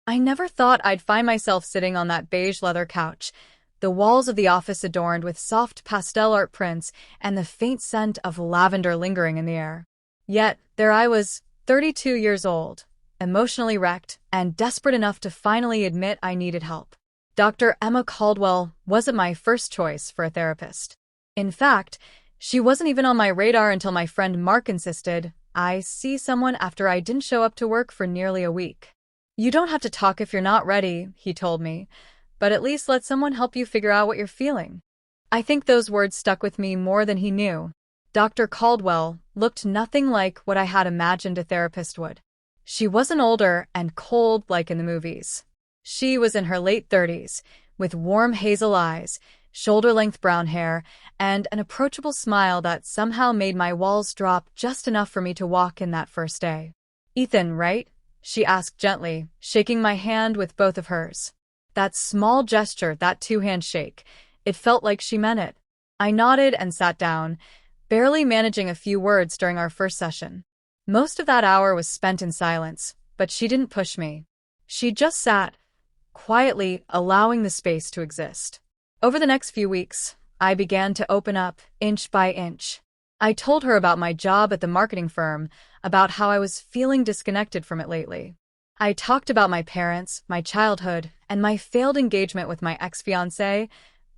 I never thought I'd find myself sitting on that beige leather couch, the walls of the office adorned with soft pastel art prints and the faint scent of lavender lingering in the air. Yet, there I was, 32 years old, emotionally wrecked, and desperate enough to finally admit I needed help. Dr. Emma Caldwell wasn't my first choice for a therapist. In fact, she wasn't even on my radar until my friend Mark insisted I see someone after I didn't show up to work for nearly a week. "You don't have to talk if you're not ready," he told me, "but at least let someone help you figure out what you're feeling." I think those words stuck with me more than he knew. Dr. Caldwell looked nothing like what I had imagined a therapist would. She wasn't older and cold like in the movies. She was in her late 30s, with warm hazel eyes, shoulder-length brown hair, and an approachable smile that somehow made my walls drop just enough for me to walk in that first day. "Ethan, right?" she asked gently, shaking my hand with both of hers. That small gesture, that two-hand shake, it felt like she meant it. I nodded and sat down, barely managing a few words during our first session. Most of that hour was spent in silence, but she didn't push me. She just sat, quietly allowing the space to exist. Over the next few weeks, I began to open up, inch by inch. I told her about my job at the marketing firm, about how I was feeling disconnected from it lately. I talked about my parents, my childhood, and my failed engagement with my ex-fiancée,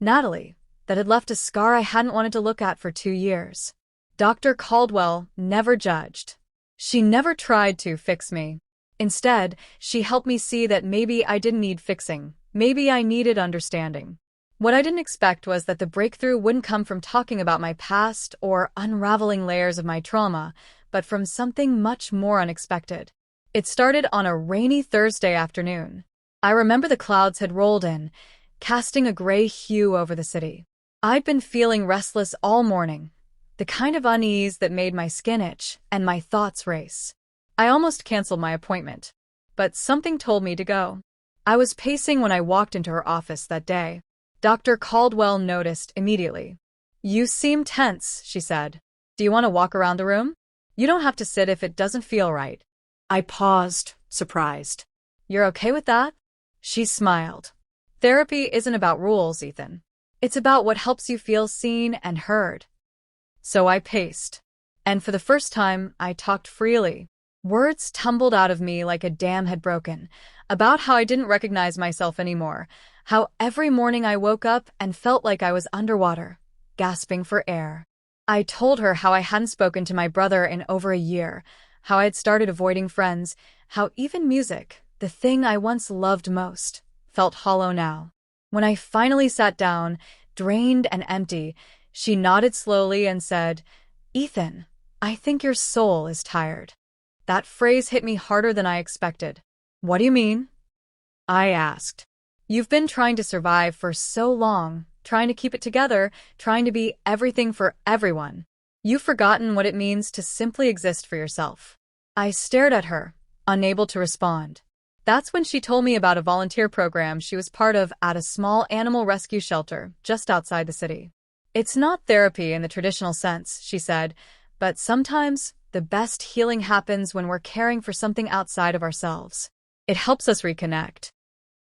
Natalie, that had left a scar I hadn't wanted to look at for 2 years. Dr. Caldwell never judged. She never tried to fix me. Instead, she helped me see that maybe I didn't need fixing, maybe I needed understanding. What I didn't expect was that the breakthrough wouldn't come from talking about my past or unraveling layers of my trauma, but from something much more unexpected. It started on a rainy Thursday afternoon. I remember the clouds had rolled in, casting a gray hue over the city. I'd been feeling restless all morning, the kind of unease that made my skin itch and my thoughts race. I almost canceled my appointment, but something told me to go. I was pacing when I walked into her office that day. Dr. Caldwell noticed immediately. "You seem tense," she said. "Do you want to walk around the room? You don't have to sit if it doesn't feel right." I paused, surprised. "You're okay with that?" She smiled. "Therapy isn't about rules, Ethan. It's about what helps you feel seen and heard." So I paced. And for the first time, I talked freely. Words tumbled out of me like a dam had broken, about how I didn't recognize myself anymore, how every morning I woke up and felt like I was underwater, gasping for air. I told her how I hadn't spoken to my brother in over a year, how I had started avoiding friends, how even music, the thing I once loved most, felt hollow now. When I finally sat down, drained and empty, she nodded slowly and said, "Ethan, I think your soul is tired." That phrase hit me harder than I expected. "What do you mean?" I asked. "You've been trying to survive for so long, trying to keep it together, trying to be everything for everyone. You've forgotten what it means to simply exist for yourself." I stared at her, unable to respond. That's when she told me about a volunteer program she was part of at a small animal rescue shelter just outside the city. "It's not therapy in the traditional sense," she said, "but sometimes the best healing happens when we're caring for something outside of ourselves. It helps us reconnect."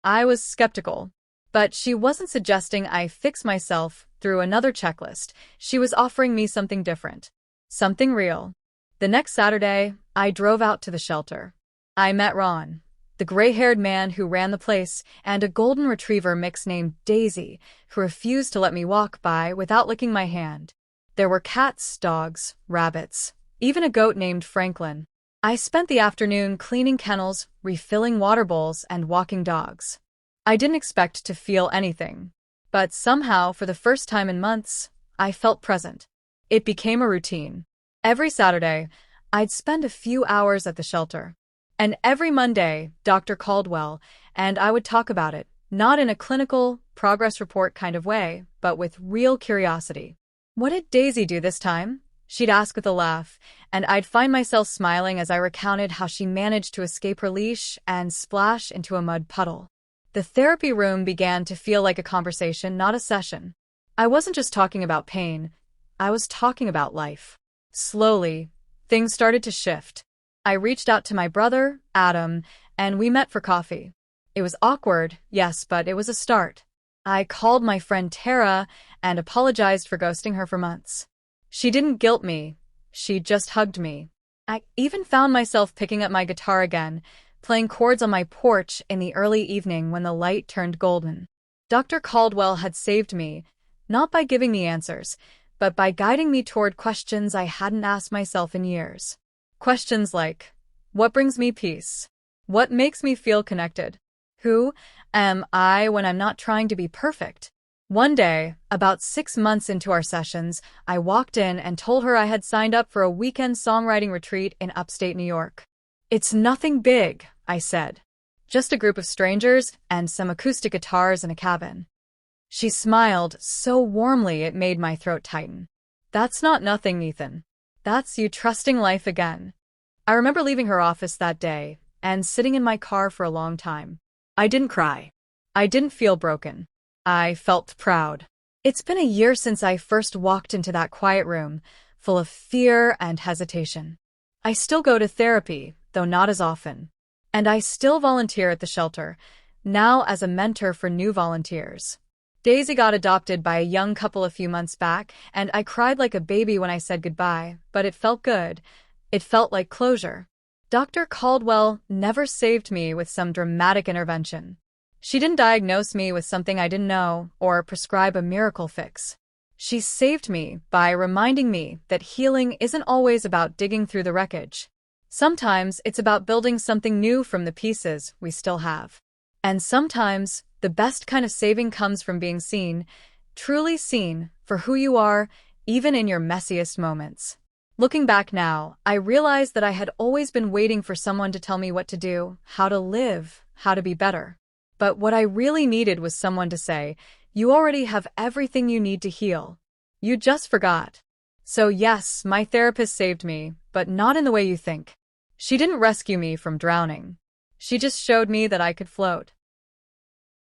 I was skeptical, but she wasn't suggesting I fix myself through another checklist. She was offering me something different, something real. The next Saturday, I drove out to the shelter. I met Ron, the gray-haired man who ran the place, and a golden retriever mix named Daisy, who refused to let me walk by without licking my hand. There were cats, dogs, rabbits, even a goat named Franklin. I spent the afternoon cleaning kennels, refilling water bowls, and walking dogs. I didn't expect to feel anything, but somehow, for the first time in months, I felt present. It became a routine. Every Saturday, I'd spend a few hours at the shelter. And every Monday, Dr. Caldwell and I would talk about it, not in a clinical, progress report kind of way, but with real curiosity. "What did Daisy do this time?" she'd ask with a laugh, and I'd find myself smiling as I recounted how she managed to escape her leash and splash into a mud puddle. The therapy room began to feel like a conversation, not a session. I wasn't just talking about pain, I was talking about life. Slowly, things started to shift. I reached out to my brother, Adam, and we met for coffee. It was awkward, yes, but it was a start. I called my friend Tara and apologized for ghosting her for months. She didn't guilt me. She just hugged me. I even found myself picking up my guitar again, playing chords on my porch in the early evening when the light turned golden. Dr. Caldwell had saved me, not by giving me answers, but by guiding me toward questions I hadn't asked myself in years. Questions like, what brings me peace? What makes me feel connected? Who am I when I'm not trying to be perfect? One day, about 6 months into our sessions, I walked in and told her I had signed up for a weekend songwriting retreat in upstate New York. It's nothing big, I said. Just a group of strangers and some acoustic guitars in a cabin. She smiled so warmly it made my throat tighten. That's not nothing, Ethan. That's you trusting life again. I remember leaving her office that day and sitting in my car for a long time. I didn't cry. I didn't feel broken. I felt proud. It's been a year since I first walked into that quiet room, full of fear and hesitation. I still go to therapy, though not as often. And I still volunteer at the shelter, now as a mentor for new volunteers. Daisy got adopted by a young couple a few months back, and I cried like a baby when I said goodbye, but it felt good. It felt like closure. Dr. Caldwell never saved me with some dramatic intervention. She didn't diagnose me with something I didn't know or prescribe a miracle fix. She saved me by reminding me that healing isn't always about digging through the wreckage. Sometimes it's about building something new from the pieces we still have. And sometimes the best kind of saving comes from being seen, truly seen, for who you are, even in your messiest moments. Looking back now, I realize that I had always been waiting for someone to tell me what to do, how to live, how to be better. But what I really needed was someone to say, you already have everything you need to heal. You just forgot. So yes, my therapist saved me, but not in the way you think. She didn't rescue me from drowning. She just showed me that I could float.